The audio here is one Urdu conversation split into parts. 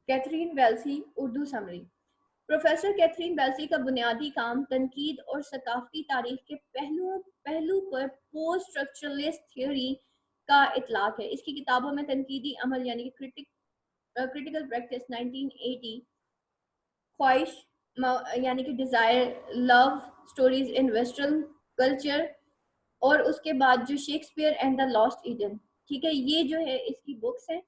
کیتھرین ویلسی اردو سمری. پروفیسر کیتھرین ویلسی کا بنیادی کام تنقید اور ثقافتی تاریخ کے پہلو پر پوسٹ اسٹرکچرلسٹ تھیوری کا اطلاق ہے. اس کی کتابوں میں تنقیدی عمل یعنی کہ کریٹیکل پریکٹس 1980، خواہش یعنی کہ desire, love, stories in western culture, اور اس کے بعد جو Shakespeare and the last Eden. ٹھیک ہے، یہ جو ہے اس کی بکس ہیں.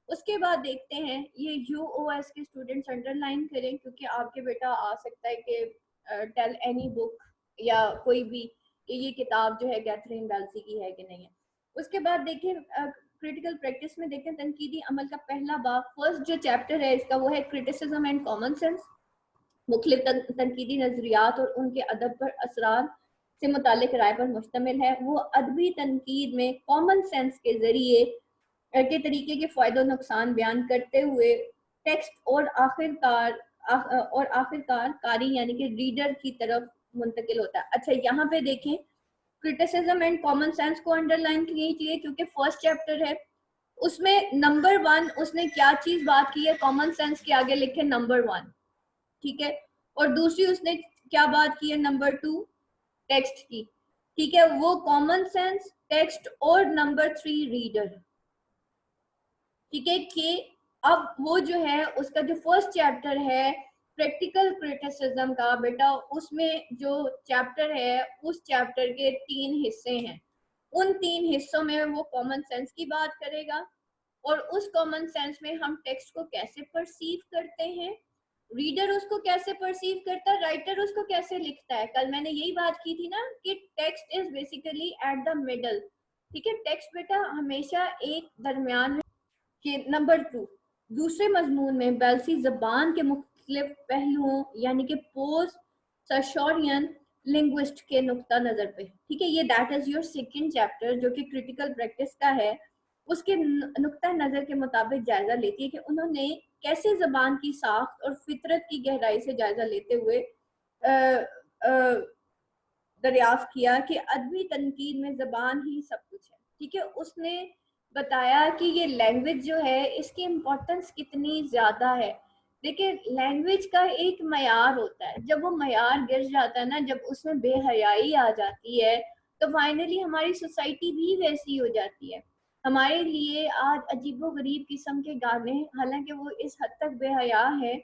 اس کے بعد دیکھتے ہیں یہ UOS کے اسٹوڈنٹس انڈر لائن کریں کیونکہ آپ کے بیٹا آ سکتا ہے کہ ٹیل اینی بک یا کوئی بھی کہ یہ کتاب جو ہے کیتھرین ویلسی کی ہے کہ نہیں ہے. اس کے بعد دیکھیں کریٹیکل پریکٹس میں دیکھیں تنقیدی عمل کا پہلا باب، فرسٹ جو چیپٹر ہے اس کا وہ ہے کرٹیسزم اینڈ کامن سینس. مختلف تنقیدی نظریات اور ان کے ادب پر اثرات سے متعلق رائے پر مشتمل ہے. وہ ادبی تنقید میں کامن سینس کے ذریعے کے طریقے کے فائدہ و نقصان بیان کرتے ہوئے ٹیکسٹ اور آخرکار قاری یعنی کہ ریڈر کی طرف منتقل ہوتا ہے. اچھا یہاں پہ دیکھیں کرٹیسزم اینڈ کامن سینس کو انڈر لائن کیجیے کیونکہ فرسٹ چیپٹر ہے. اس میں نمبر 1 اس نے کیا چیز بات کی ہے، کامن سینس کے آگے لکھے نمبر 1. ٹھیک ہے، اور دوسری اس نے کیا بات کی ہے نمبر 2 ٹیکسٹ کی. ٹھیک ہے، وہ کامن سینس، ٹیکسٹ اور نمبر 3 ریڈر. ٹھیک ہے کہ اب وہ جو ہے اس کا جو فرسٹ چیپٹر ہے پریکٹیکل کرٹیسزم کا، بیٹا اس میں جو چیپٹر ہے اس چیپٹر کے 3 حصے ہیں. ان 3 حصوں میں وہ کامن سینس کی بات کرے گا اور اس کامن سینس میں ہم ٹیکسٹ کو کیسے پرسیو کرتے ہیں، ریڈر اس کو کیسے پرسیو کرتا ہے، رائٹر اس کو کیسے لکھتا ہے. کل میں نے یہی بات کی تھی نا کہ text is basically at the middle. ٹھیک ہے، ٹیکسٹ بیٹا ہمیشہ ایک درمیان میں. کہ نمبر 2 دوسرے مضمون میں بیلسی زبان کے مختلف پہلوؤں یعنی کہ پوسٹ سرشورین لنگوسٹ کے نقطہ نظر پہ. ٹھیک ہے، یہ that is your second chapter جو کہ کریٹیکل پریکٹس کا ہے. اس کے نقطہ نظر کے مطابق جائزہ لیتی ہے کہ انہوں نے کیسے زبان کی ساخت اور فطرت کی گہرائی سے جائزہ لیتے ہوئے دریافت کیا کہ ادبی تنقید میں زبان ہی سب کچھ ہے. ٹھیک ہے، اس نے بتایا کہ یہ لینگویج جو ہے اس کی امپورٹنس کتنی زیادہ ہے. دیکھیں لینگویج کا ایک معیار ہوتا ہے، جب وہ معیار گر جاتا ہے نا، جب اس میں بے حیائی آ جاتی ہے تو فائنلی ہماری سوسائٹی بھی ویسی ہو جاتی ہے. ہمارے لیے آج عجیب و غریب قسم کے گانے، حالانکہ وہ اس حد تک بے حیا ہے،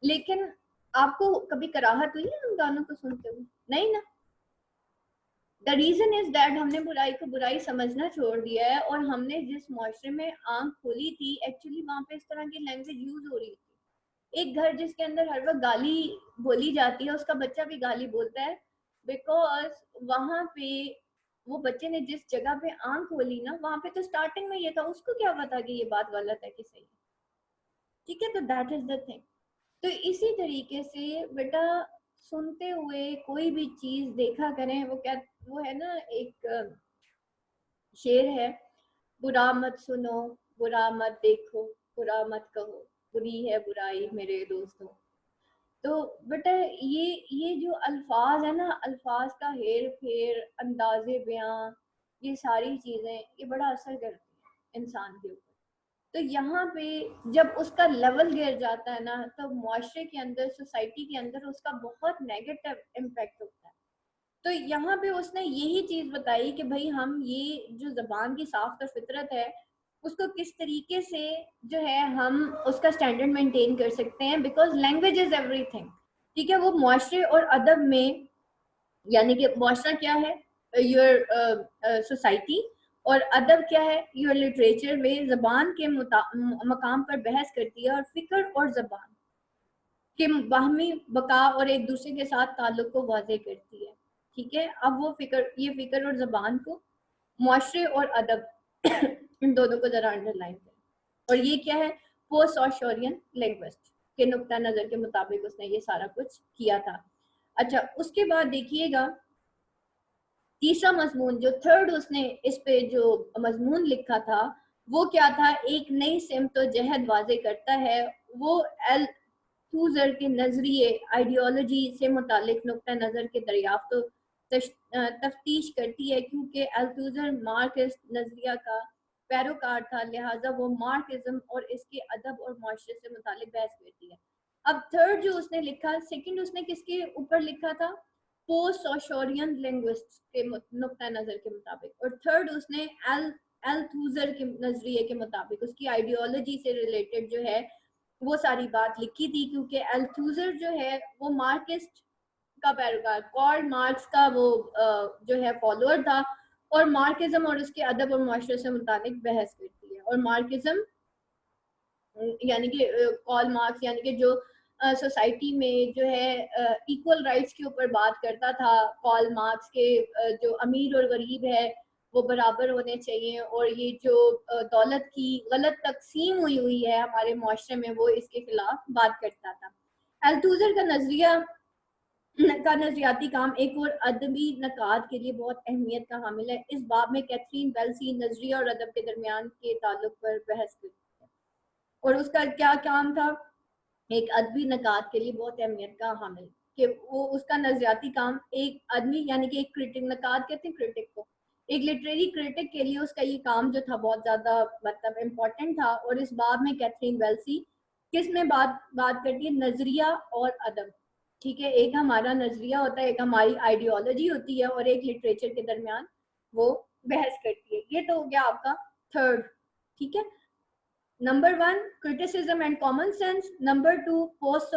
لیکن آپ کو کبھی کراہت ہوئی ہے ان گانوں کو سنتے ہوئے؟ نہیں نا. The reason is that ہم نے برائی کو برائی سمجھنا چھوڑ دیا ہے اور ہم نے جس معاشرے میں آنکھ کھولی تھی ایکچولی وہاں پہ اس طرح کی لینگویج یوز ہو رہی تھی. ایک گھر جس کے اندر ہر وقت گالی بولی جاتی ہے اس کا بچہ بھی گالی بولتا ہے بیکاز وہاں پہ وہ بچے نے جس جگہ پہ آنکھ کھولی نا وہاں پہ تو اسٹارٹنگ میں یہ تھا، اس کو کیا پتا کہ یہ بات غلط ہے کہ صحیح. ٹھیک ہے، تو دیٹ از دا تھنگ. تو اسی طریقے سے بیٹا سنتے ہوئے کوئی بھی چیز دیکھا کریں. وہ ہے نا ایک شعر ہے، برا مت سنو، برا مت دیکھو، برا مت کہو، بری ہے برائی میرے دوستوں. تو بیٹا یہ جو الفاظ ہے نا، الفاظ کا ہیر پھیر، انداز بیاں، یہ ساری چیزیں یہ بڑا اثر کرتی ہیں انسان کے اوپر. تو یہاں پہ جب اس کا لیول گر جاتا ہے نا تو معاشرے کے اندر، سوسائٹی کے اندر اس کا بہت نیگیٹو امپیکٹ ہوتا ہے. تو یہاں پہ اس نے یہی چیز بتائی کہ بھائی ہم یہ جو زبان کی ساخت اور فطرت ہے اس کو کس طریقے سے جو ہے ہم اس کا اسٹینڈرڈ مینٹین کر سکتے ہیں، because language is every thing. ٹھیک ہے، وہ معاشرے اور ادب میں یعنی کہ معاشرہ کیا ہے، یور سوسائٹی، اور ادب کیا ہے، یور لٹریچر میں زبان کے مقام پر بحث کرتی ہے اور فکر اور زبان کے باہمی بقا اور ایک دوسرے کے ساتھ تعلق کو واضح کرتی ہے. ٹھیک ہے، اب وہ یہ فکر اور زبان کو معاشرے اور ادب ان دونوں کو ذرا انڈر لائن کریں. اور یہ کیا ہے، پوسٹ آشورین لینگوسٹ کے نقطہ نظر کے مطابق اس نے یہ سارا کچھ کیا تھا. اچھا اس کے بعد دیکھیے گا تیسرا مضمون جو تھرڈ اس نے اس پہ جو مضمون لکھا تھا وہ کیا تھا، ایک نئی سمت و جہد واضح کرتا ہے. وہ التھوزر کے نظریے آئیڈیالوجی سے متعلق نقطہ نظر کے دریافت و تفتیش کرتی ہے، کیونکہ التھوزر مارکسٹ نظریہ کا پیروکار تھا, لہٰذا وہ مارکزم اور اس کے ادب اور معاشرے سے متعلق بحث کرتی ہے. اب تھرڈ جو اس نے لکھا, سیکنڈ اس نے کس کے اوپر لکھا تھا, پوسٹ سوشورین لنگوسٹ کے نقطۂ نظر کے مطابق, اور تھرڈ اس نے التھوزر کے نظریے کے مطابق اس کی آئیڈیالوجی سے ریلیٹڈ جو ہے وہ ساری بات لکھی تھی, کیونکہ التھوزر جو ہے وہ مارکسٹ کا پیروکار, کارل مارکس کا وہ جو ہے فالوور تھا, اور مارکزم اور اس کے ادب اور معاشرے سے متعلق بحث کرتی ہے. اور مارکزم یعنی کہ کارل مارکس یعنی کہ جو سوسائٹی میں جو ہے ایکول رائٹس کے اوپر بات کرتا تھا, کارل مارکس کے جو امیر اور غریب ہے وہ برابر ہونے چاہیے, اور یہ جو دولت کی غلط تقسیم ہوئی ہے ہمارے معاشرے میں, وہ اس کے خلاف بات کرتا تھا. التھوزر کا نظریاتی کام ایک اور ادبی نقاد کے لیے بہت اہمیت کا حامل ہے. اس باب میں کیتھرین ویلسی نظریہ اور ادب کے درمیان کے تعلق پر بحث کرتی ہے, اور اس کا کیا کام تھا, ایک ادبی نقاد کے لیے بہت اہمیت کا حامل, کہ وہ اس کا نظریاتی کام ایک آدمی یعنی کہ ایک کرٹک, نقاد کہتے ہیں کرٹک کو, ایک لٹریری کرٹک کے لیے اس کا یہ کام جو تھا بہت زیادہ مطلب امپورٹنٹ تھا. اور اس باب میں کیتھرین ویلسی کس میں بات کرتی ہے, نظریہ اور ادب. ٹھیک ہے, ایک ہمارا نظریہ ہوتا ہے, ایک ہماری آئیڈیالوجی ہوتی ہے, اور ایک لٹریچر کے درمیان وہ بحث کرتی ہے. یہ تو ہو گیا آپ کا تھرڈ. ٹھیک ہے, number 1 criticism and common sense, number 2 post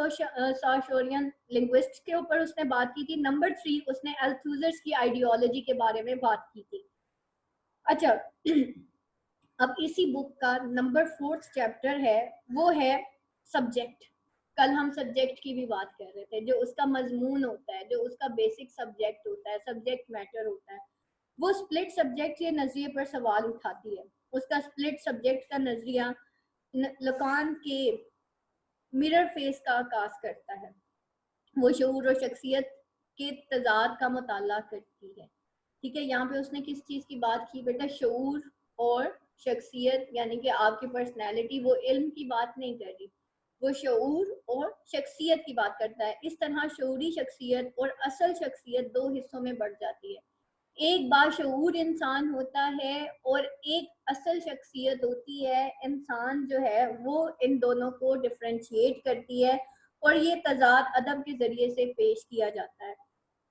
Saussurean linguists کے اوپر اس نے بات کی تھی, نمبر 3 اس نے التھوزرس کی آئیڈیالوجی کے بارے میں بات کی تھی. اچھا, اب اسی بک کا نمبر 4 چیپٹر ہے, وہ ہے سبجیکٹ. کل ہم سبجیکٹ کی بھی بات کر رہے تھے, جو اس کا مضمون ہوتا ہے, جو اس کا بیسک سبجیکٹ ہوتا ہے, سبجیکٹ میٹر ہوتا ہے. وہ سپلٹ سبجیکٹ کے نظریے پر سوال اٹھاتی ہے. اس کا سپلٹ سبجیکٹ کا نظریہ لکان کے مرر فیس کا آغاز کرتا ہے. وہ شعور اور شخصیت کے تضاد کا مطالعہ کرتی ہے. ٹھیک ہے, یہاں پہ اس نے کس چیز کی بات کی بیٹا, شعور اور شخصیت, یعنی کہ آپ کی پرسنالٹی. وہ علم کی بات نہیں کر رہی, وہ شعور اور شخصیت کی بات کرتا ہے. اس طرح شعوری شخصیت اور اصل شخصیت دو حصوں میں بڑھ جاتی ہے. ایک باشعور انسان ہوتا ہے اور ایک اصل شخصیت ہوتی ہے. انسان جو ہے وہ ان دونوں کو ڈفرینشیٹ کرتی ہے, اور یہ تضاد ادب کے ذریعے سے پیش کیا جاتا ہے.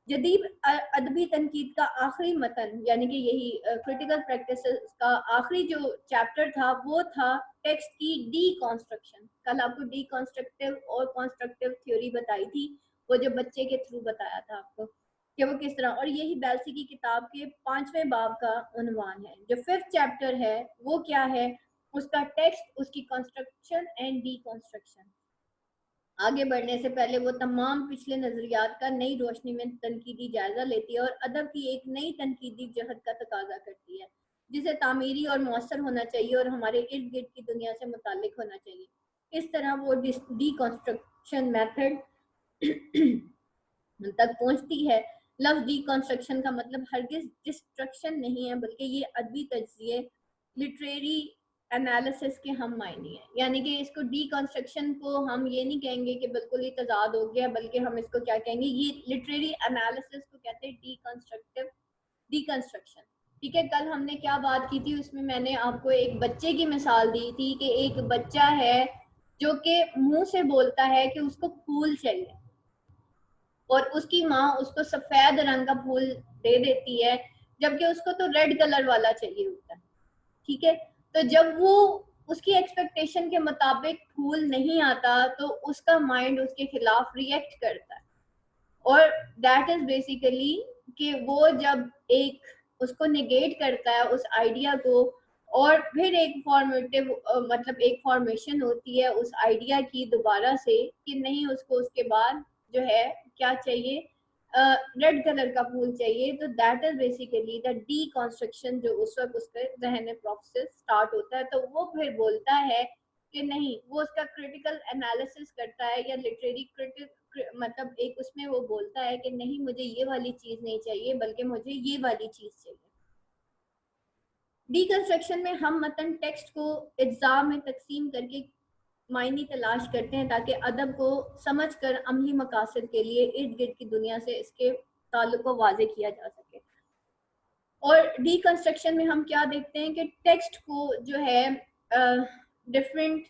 جدید ادبی تنقید کا آخری متن یعنی کہ یہی کرٹیکل پریکٹسز کا آخری جو چیپٹر تھا وہ تھا ٹیکسٹ کی ڈی کانسٹرکشن. کل آپ کو ڈی کانسٹرکٹیو اور کانسٹرکٹیو تھیوری بتائی تھی, وہ جو بچے کے تھرو بتایا تھا آپ کو کہ وہ کس طرح, اور یہی بیلسی کی کتاب کے 5ویں باب کا عنوان ہے. جو 5th چیپٹر ہے وہ کیا ہے, اس کا ٹیکسٹ, اس کی کنسٹرکشن اینڈ ڈی کنسٹرکشن. آگے بڑھنے سے پہلے وہ تمام پچھلے نظریات کا نئی روشنی میں تنقیدی جائزہ لیتی ہے, اور ادب کی ایک نئی تنقیدی جہت کا تقاضا کرتی ہے, جسے تعمیری اور مؤثر ہونا چاہیے اور ہمارے ارد گرد کی دنیا سے متعلق ہونا چاہیے. اس طرح وہ ڈی کنسٹرکشن میتھڈ تک پہنچتی ہے. لفظ ڈی کنسٹرکشن کا مطلب ہرگز ڈسٹرکشن نہیں ہے, بلکہ یہ ادبی تجزیے, لٹریری انالیسس کے ہم معنی ہیں. یعنی کہ اس کو ڈی کنسٹرکشن کو ہم یہ نہیں کہیں گے کہ بالکل ہی تضاد ہو گیا, بلکہ ہم اس کو کیا کہیں گے, یہ لٹریری انالیسس کو کہتے ہیں ڈی کنسٹرکشن. ٹھیک ہے, کل ہم نے کیا بات کی تھی, اس میں میں نے آپ کو ایک بچے کی مثال دی تھی کہ ایک بچہ ہے جو کہ منہ سے بولتا ہے کہ اس کو پھول چاہیے, اور اس کی ماں اس کو سفید رنگ کا پھول دے دیتی ہے, جبکہ اس کو تو ریڈ کلر والا چاہیے ہوتا ہے. ٹھیک ہے, تو جب وہ اس کی ایکسپیکٹیشن کے مطابق پھول نہیں آتا تو اس کا مائنڈ اس کے خلاف ریئیکٹ کرتا ہے, اور دیٹ از بیسیکلی کہ وہ جب ایک اس کو نیگیٹ کرتا ہے اس آئیڈیا کو, اور پھر ایک فارمیٹیو مطلب ایک فارمیشن ہوتی ہے اس آئیڈیا کی دوبارہ سے کہ نہیں, اس کو اس کے بعد جو ہے کیا چاہیے, ریڈ کلر کا پھول چاہیے. تو that is basically the D construction جو اس وقت اس کے ذہن میں پروسیس اسٹارٹ ہوتا ہے. تو وہ پھر بولتا ہے کہ نہیں, وہ اس کا کریٹیکل انالیسس کرتا ہے, یا لٹریری مطلب ایک اس میں وہ بولتا ہے کہ نہیں, مجھے یہ والی چیز نہیں چاہیے بلکہ مجھے یہ والی چیز چاہیے. ڈی کنسٹرکشن میں ہم متن ٹیکسٹ کو اجزاء میں تقسیم کر کے معنی تلاش کرتے ہیں تاکہ ادب کو سمجھ کر عملی مقاصد کے لیے ارد گرد کی دنیا سے اس کے تعلق کو واضح کیا جا سکے. اور ڈیکنسٹرکشن میں ہم کیا دیکھتے ہیں کہ ٹیکسٹ کو جو ہے ڈفرینٹ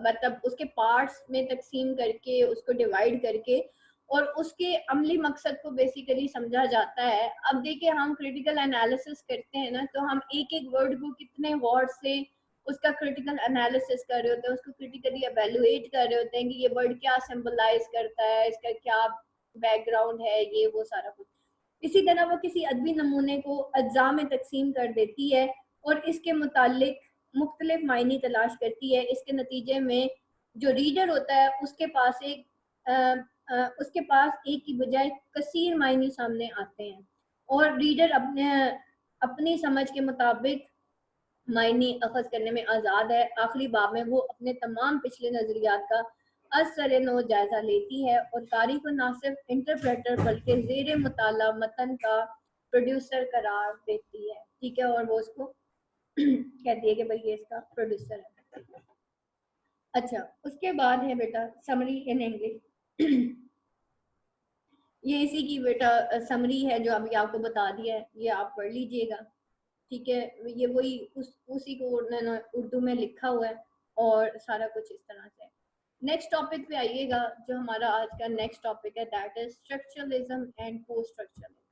مطلب اس کے پارٹس میں تقسیم کر کے اس کو ڈیوائڈ کر کے اور اس کے عملی مقصد کو بیسیکلی سمجھا جاتا ہے. اب دیکھیں ہم کریٹیکل انالیسس کرتے ہیں نا تو ہم ایک ایک ورڈ کو کتنے ورڈ سے اس کا کریٹیکل انالیسس کر رہے ہوتے ہیں, اس کو کریٹیکلی ایویلویٹ کر رہے ہوتے ہیں کہ یہ ورڈ کیا سمبلائز کرتا ہے, اس کا کیا بیک گراؤنڈ ہے, یہ وہ سارا کچھ. اسی طرح وہ کسی ادبی نمونے کو اجزاء میں تقسیم کر دیتی ہے اور اس کے متعلق مختلف معنی تلاش کرتی ہے. اس کے نتیجے میں جو ریڈر ہوتا ہے اس کے پاس ایک کی بجائے کثیر معنی سامنے آتے ہیں اور ریڈر اپنی سمجھ کے مطابق معنی اخذ کرنے میں آزاد ہے. آخری باب میں وہ اپنے تمام پچھلے نظریات کا اثر نو جائزہ لیتی ہے اور قاری کو نہ صرف انٹرپریٹر بلکہ زیر مطالعہ متن کا پروڈیوسر قرار دیتی ہے. ٹھیک ہے, اور وہ اس کو کہتی ہے کہ بھئی یہ اس کا پروڈیوسر ہے. اچھا, اس کے بعد ہے بیٹا سمری ان انگلش. یہ اسی کی بیٹا سمری ہے جو ابھی آپ کو بتا دیا ہے, یہ آپ پڑھ لیجئے گا. ٹھیک ہے, یہ وہی اسی کو اردو میں لکھا ہوا ہے اور سارا کچھ اس طرح سے. نیکسٹ ٹاپک پہ آئیے گا جو ہمارا آج کا نیکسٹ ٹاپک ہے, that is structuralism and post structuralism.